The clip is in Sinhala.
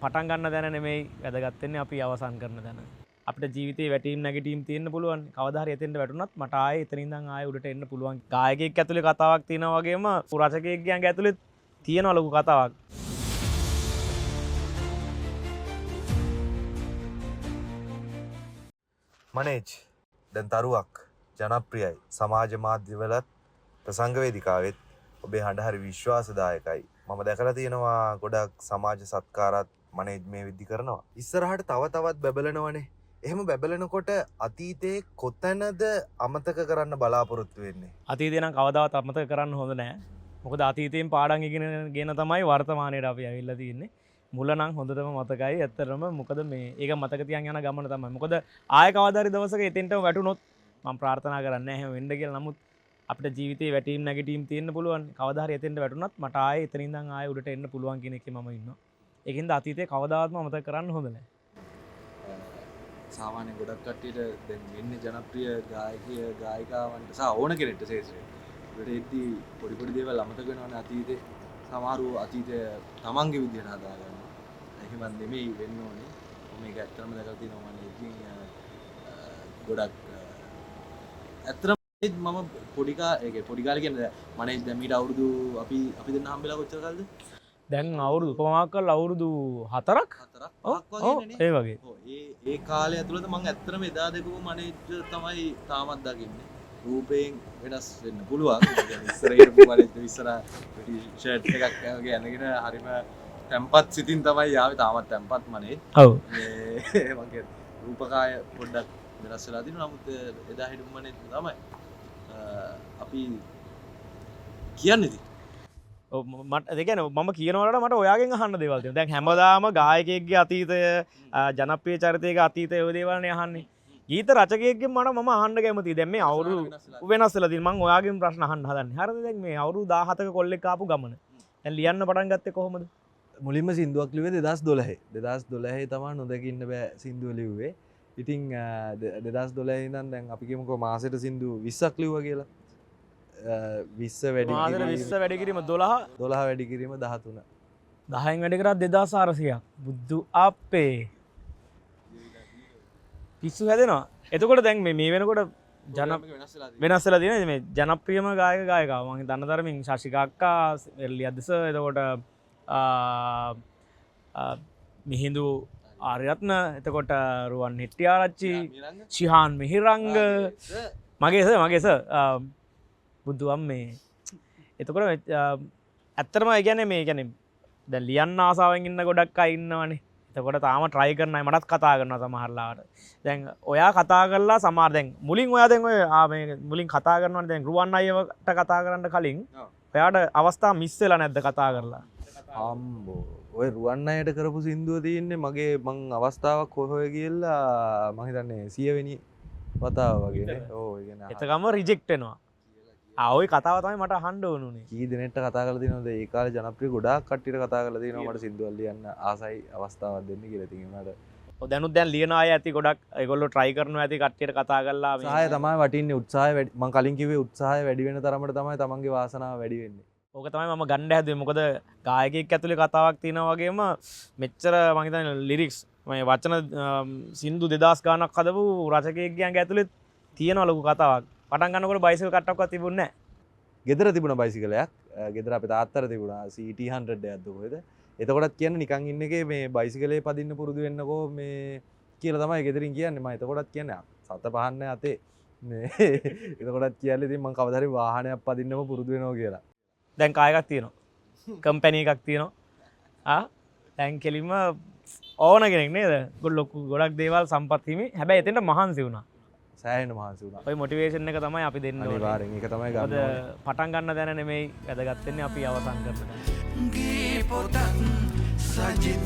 පටන් ගන්න දැන නෙමෙයි වැදගත් වෙන්නේ අපි අවසන් කරන දැන. අපිට ජීවිතේ වැටීම් නැගිටීම් තියෙන්න පුළුවන්. කවදා හරි එතෙන්ට වැටුණත් මට ආයේ එතන ඉඳන් ආයේ උඩට එන්න පුළුවන්. ගායකයෙක් ඇතුලේ කතාවක් තියෙනවා වගේම රචකයෙක් ඇතුලේ තියෙන ලොකු කතාවක්. මනේජ් දැන් තරුවක් ජනප්‍රියයි. සමාජ මාධ්‍යවලත් ප්‍රසංග වේදිකාවෙත් ඔබේ හඬ හරි විශ්වාසදායකයි. මම දැකලා තියෙනවා ගොඩක් සමාජ සත්කාරات මනේජ් මේ විදි කරනවා. ඉස්සරහට තව තවත් බැබලනවනේ. එහෙම බැබලනකොට අතීතයේ කොතැනද අමතක කරන්න බලාපොරොත්තු වෙන්නේ? අතීතේ නම් කවදාවත් අමතක කරන්න හොඳ නැහැ. මොකද අතීතයෙන් පාඩම් ඉගෙනගෙන තමයි වර්තමානයට අපි ඇවිල්ලා තියෙන්නේ. මුල නම් හොඳටම මතකයි. ඇත්තටම මොකද මේ ඒක මතක තියන් යන ගමන තමයි. මොකද ආයෙ කවදා හරි දවසක එතෙන්ටම වැටුනොත් මම ප්‍රාර්ථනා කරන්නේ නැහැ එහෙම වෙන්න කියලා. නමුත් අපිට ජීවිතේ වැටීම් නැගිටීම් තියෙන්න පුළුවන්. කවදා හරි එතෙන්ට වැටුනත් මට ආයෙ එතන ඉඳන් ආයෙ උඩට එන්න පුළුවන් කියන එකේ මම ඉන්නවා. ඒකින්ද අතීතේ කවදාවත්ම අමතක කරන්න හොඳ නැහැ. සාමාන්‍ය ගොඩක් කට්ටියට දැන් වෙන්නේ ජනප්‍රිය ගායිකාවන්ට සහ ඕන කෙනෙක්ට ශේෂ්ත්‍රයේ. ඒකට එද්දී පොඩි දේවල් අමතක වෙනවනේ අතීතේ. සමහරව අතීතය තමන්ගේ විදිහට හදාගන්නවා. එහෙම නෙමෙයි වෙන්න ඕනේ. මේක ඇත්තටම දැකලා තියෙනවා මම ඉතින් ගොඩක් ඇත්තටම මම පොඩි කාලේ කියන්නේ මම දැන් මීට අවුරුදු අපි දෙන්න හම්බෙලා කොච්චර කාලෙද? දැන් අවුරුදු උපමාවක් කරලා අවුරුදු 4ක් 5ක් වගේ ඒ වගේ. ඒ කාලය ඇතුළත මම ඇත්තටම එදා දෙකම මනේජ් තමයි තාමත් දකින්නේ. රූපයෙන් වෙනස් වෙන්න පුළුවන්. ඉස්සර හිටපු මනේජ් ඉස්සර ෂර්ට් එකක් වගේ අනගෙන හරිම තැම්පත් සිතින් තමයි යාවේ තාමත් තැම්පත් මනේජ්. ඔව්. මේ මගේ රූපකාය පොඩ්ඩක් වෙනස් වෙලා තිනවා. නමුත් එදා හිටපු මනේජ් තමයි අපි කියන්නේ ඉතින් මට දෙකන මම කියනවට මට ඔයාගෙන් අහන්න දේවල් තියෙනවා. දැන් හැමදාම ගායකයෙක්ගේ අතීතය ජනප්‍රිය චරිතයක අතීතය ඔය දේවල්නේ අහන්නේ. ගීත රචකයෙක්ගෙන් මම අහන්න කැමතියි. දැන් මේ අවුරුදු වෙනස් වෙලා තියෙන මම ඔයාගෙන් ප්‍රශ්න අහන්න හදන්නේ. හරිද? දැන් මේ අවුරුදු 17ක කොල්ලෙක් ආපු ගමන. දැන් ලියන්න පටන් ගත්තේ කොහොමද? මුලින්ම සින්දුවක් ලිව්වේ 2012. 2012 තමයි නොදකින්න බෑ සින්දුව ලිව්වේ. ඉතින් 2012 ඉඳන් දැන් අපි කියමුකෝ මාසෙට සින්දු 20ක් ලිව්වා කියලා. 20 වැඩි කිරීම 12 වැඩි කිරීම 13 10න් වැඩි කරා 2400ක් බුදු අපේ පිස්සු හැදෙනවා. එතකොට දැන් මේ වෙනකොට වෙනස් වෙලා තියෙන මේ ජනප්‍රියම ගායකව මම දන්න තරමින් ශෂිකා අක්කා එල්ලියද්දස එතකොට මිහිඳු ආර්යරත්න එතකොට රුවන් හෙට්ටිආරච්චි ශිහාන් මිහිරංග මගේ සර් බුදුන් මේ එතකොට ඇත්තටම ඒ කියන්නේ මේ කියන්නේ දැන් ලියන්න ආසාවෙන් ඉන්න ගොඩක් අය ඉන්නවනේ. එතකොට තාම try කරන අය මටත් කතා කරනවා සමහරලාට. දැන් ඔයා කතා කරලා සමහර දැන් මුලින් ඔයා දැන් ඔය මේ මුලින් කතා කරනවානේ දැන් රුවන් අයවට කතා කරන්න කලින් ඔයාට අවස්ථා මිස් වෙලා නැද්ද කතා කරලා? අම්බෝ ඔය රුවන් අයට කරපු සින්දුව තියෙන්නේ මගේ මං අවස්ථාවක් කොහොය කියලා මම හිතන්නේ 100 වෙනි වතාව වගේනේ. ඔව් ඒ කියන්නේ එතකම රිජෙක්ට් වෙනවා. ඔය කතාව තමයි මට අහන්න ඕනුනේ. කී දෙනෙක්ට කතා කරලා තියෙනවද ඒ කාලේ ජනප්‍රිය ගොඩාක් කට්ටියට කතා කරලා තියෙනවා මට සින්දුවක් ලියන්න ආසයි අවස්ථාවක් දෙන්න කියලා. ඉතින් ඒකට ඔය දැනුත් දැන් ලියන අය ඇති ගොඩක් ඒගොල්ලෝ try කරනවා ඇති කට්ටියට කතා කරලා මේ උත්සාහය තමයි වටින්නේ. උත්සාහය වැඩි මම කලින් කිව්වේ උත්සාහය වැඩි වෙන තරමට තමයි තමන්ගේ වාසනාව වැඩි වෙන්නේ. ඕක තමයි මම ගන්න හැදුවේ. මොකද ගායකයෙක් ඇතුලේ කතාවක් තියෙනවා වගේම මෙච්චර මම හිතන්නේ ලිරික්ස් මේ වචන සින්දු 2000 ගානක් හදපු රචකයෙක්ගේ ඇතුලේ තියෙන ලොකු කතාවක්. පටන් ගන්නකොට බයිසිකල් කට්ටක්වත් තිබුණේ නැහැ. ගෙදර තිබුණ බයිසිකලයක්. ගෙදර අපේ තාත්තට තිබුණා CT 100 එකක්ද කොහෙද. එතකොටත් කියන්නේ නිකන් ඉන්න එකේ මේ බයිසිකලේ පදින්න පුරුදු වෙන්නකෝ මේ කියලා තමයි ගෙදරින් කියන්නේ. මම එතකොටත් කියන්නේ සත පහන්නේ අතේ මේ එතකොටත් කියන්නේ ඉතින් මම කවදා හරි වාහනයක් පදින්නම පුරුදු වෙනවා කියලා. දැන් කායකක් තියෙනවා. කම්පැනි එකක් තියෙනවා. දැන් කෙලින්ම ඕන කෙනෙක් නේද? ගොඩක් දේවල් සම්පත් හිමි. හැබැයි එතෙන්ට මහන්සි වුණා. සෑහෙන මහන්සි වුණා. ඔය මොටිවේෂන් එක තමයි අපි දෙන්න ඕනේ. අනිවාර්යෙන් ඒක තමයි ගන්න ඕනේ. පටන් ගන්න දැන නෙමෙයි වැදගත් වෙන්නේ අපි අවසන් කරන දැන. ගේ පොතක් සජිත්